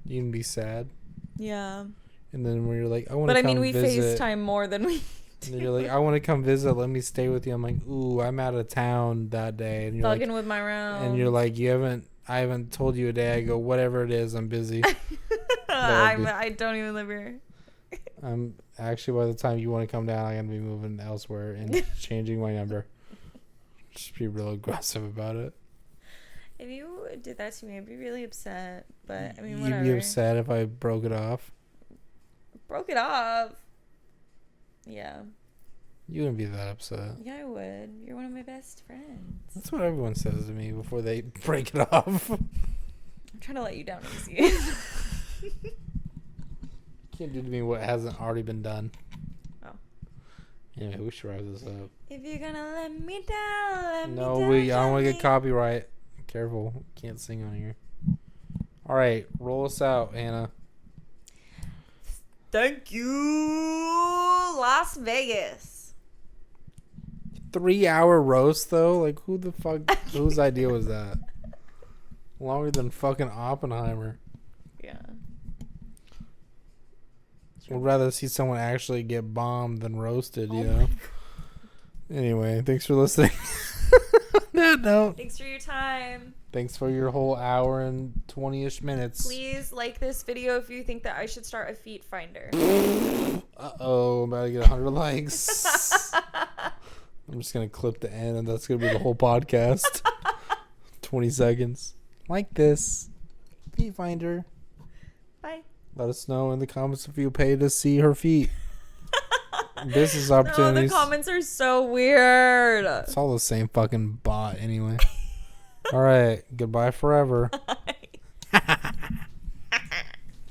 You can be sad. Yeah. And then when you're like, I want to come visit. But I mean, we FaceTime more than we And then you're like, I want to come visit. Let me stay with you. I'm like, ooh, I'm out of town that day. And you're Bugging like, with my round. And you're like, I haven't told you a day. I go, whatever it is, I'm busy. I don't even live here. I'm actually, by the time you want to come down, I'm going to be moving elsewhere and changing my number. Just be real aggressive about it. If you did that to me, I'd be really upset. But I mean, whatever. You'd be upset if I broke it off. Broke it off. Yeah. You wouldn't be that upset. Yeah, I would. You're one of my best friends. That's what everyone says to me before they break it off. I'm trying to let you down easy. Can't do to me what hasn't already been done. Oh. Anyway, we should wrap this up. If you're gonna let me down, let me No, down. I don't want to get copyright. Careful. Can't sing on here. All right. Roll us out, Hannah. Thank you, Las Vegas. 3-hour roast, though? Like, who the fuck? Whose idea was that? Longer than fucking Oppenheimer. Yeah. Would rather see someone actually get bombed than roasted, you know? Anyway, thanks for listening. that note, Thanks for your time. thanks for your whole hour and 20-ish minutes. Please like this video if you think that I should start a feet finder. Uh-oh, I'm about to get 100 likes. I'm just going to clip the end, and that's going to be the whole podcast. 20 seconds. Like this. Feet finder. Bye. Let us know in the comments if you pay to see her feet. Business opportunities. No, the comments are so weird. It's all the same fucking bot anyway. All right. Goodbye forever.